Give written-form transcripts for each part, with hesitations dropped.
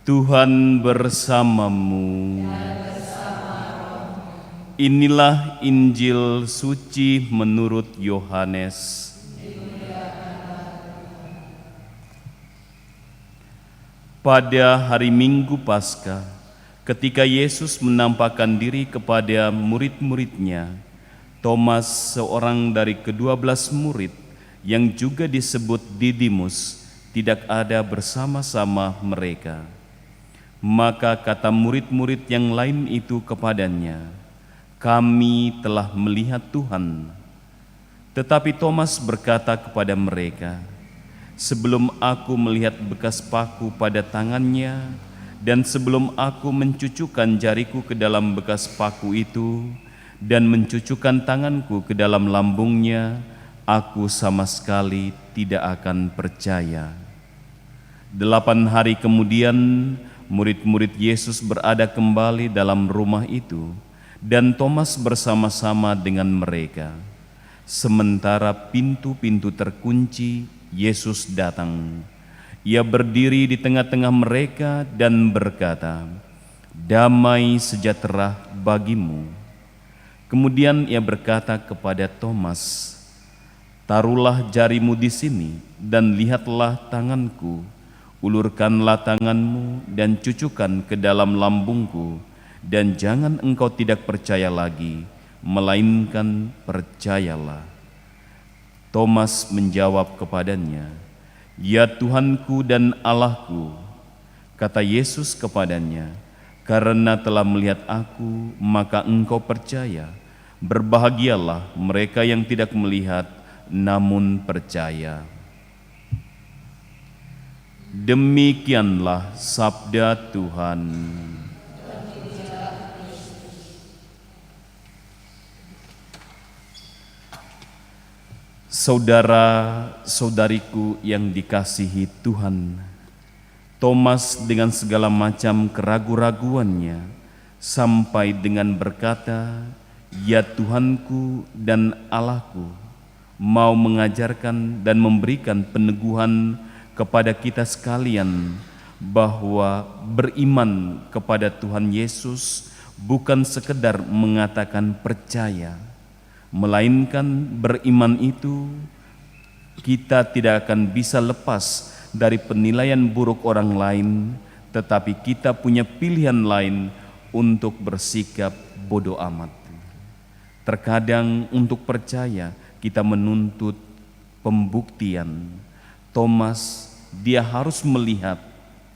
Tuhan bersamamu. Inilah Injil suci menurut Yohanes. Pada hari Minggu Paskah, ketika Yesus menampakkan diri kepada murid-muridnya, Thomas, seorang dari ke-12 murid yang juga disebut Didimus, tidak ada bersama-sama mereka. Maka kata murid-murid yang lain itu kepadanya, "Kami telah melihat Tuhan." Tetapi Thomas berkata kepada mereka, "Sebelum aku melihat bekas paku pada tangannya, dan sebelum aku mencucukkan jariku ke dalam bekas paku itu, dan mencucukkan tanganku ke dalam lambungnya, aku sama sekali tidak akan percaya." 8 hari kemudian, murid-murid Yesus berada kembali dalam rumah itu, dan Thomas bersama-sama dengan mereka. Sementara pintu-pintu terkunci, Yesus datang. Ia berdiri di tengah-tengah mereka dan berkata, "Damai sejahtera bagimu." Kemudian ia berkata kepada Thomas, "Taruhlah jarimu di sini dan lihatlah tanganku. Ulurkanlah tanganmu dan cucukkan ke dalam lambungku, dan jangan engkau tidak percaya lagi, melainkan percayalah." Thomas menjawab kepadanya, "Ya Tuhanku dan Allahku." Kata Yesus kepadanya, "Karena telah melihat aku, maka engkau percaya. Berbahagialah mereka yang tidak melihat, namun percaya." Demikianlah sabda Tuhan. Saudara-saudariku yang dikasihi Tuhan, Thomas dengan segala macam keraguan-raguannya sampai dengan berkata, "Ya Tuhanku dan Allahku," mau mengajarkan dan memberikan peneguhan kepada kita sekalian bahwa beriman kepada Tuhan Yesus bukan sekedar mengatakan percaya, melainkan beriman itu kita tidak akan bisa lepas dari penilaian buruk orang lain, tetapi kita punya pilihan lain untuk bersikap bodoh amat. Terkadang untuk percaya kita menuntut pembuktian. Thomas, dia harus melihat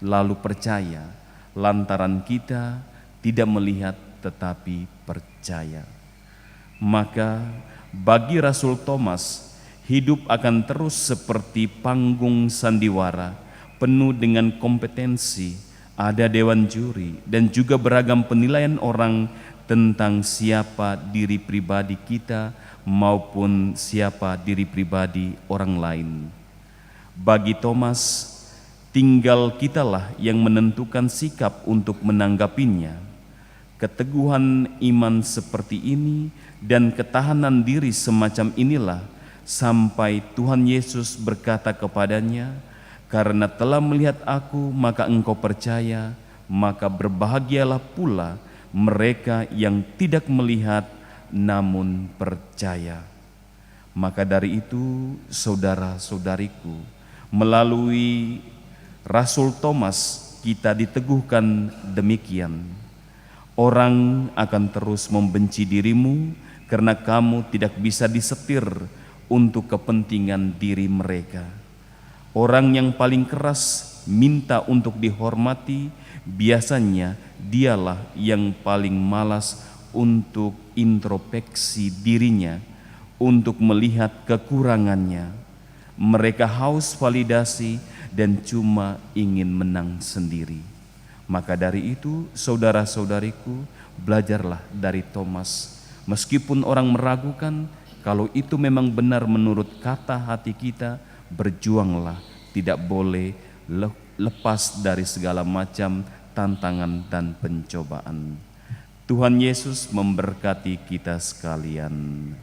lalu percaya, lantaran kita tidak melihat tetapi percaya. Maka bagi Rasul Thomas, hidup akan terus seperti panggung sandiwara, penuh dengan kompetensi, ada dewan juri, dan juga beragam penilaian orang tentang siapa diri pribadi kita maupun siapa diri pribadi orang lain. Bagi Thomas, tinggal kitalah yang menentukan sikap untuk menanggapinya. Keteguhan iman seperti ini dan ketahanan diri semacam inilah sampai Tuhan Yesus berkata kepadanya, "Karena telah melihat aku, maka engkau percaya, maka berbahagialah pula mereka yang tidak melihat namun percaya." Maka dari itu, saudara-saudariku, melalui Rasul Thomas kita diteguhkan demikian. Orang akan terus membenci dirimu karena kamu tidak bisa disetir untuk kepentingan diri mereka. Orang yang paling keras minta untuk dihormati, biasanya dialah yang paling malas untuk introspeksi dirinya, untuk melihat kekurangannya. Mereka haus validasi dan cuma ingin menang sendiri. Maka dari itu, saudara-saudariku, belajarlah dari Thomas. Meskipun orang meragukan, kalau itu memang benar menurut kata hati kita, berjuanglah, tidak boleh lepas dari segala macam tantangan dan pencobaan. Tuhan Yesus memberkati kita sekalian.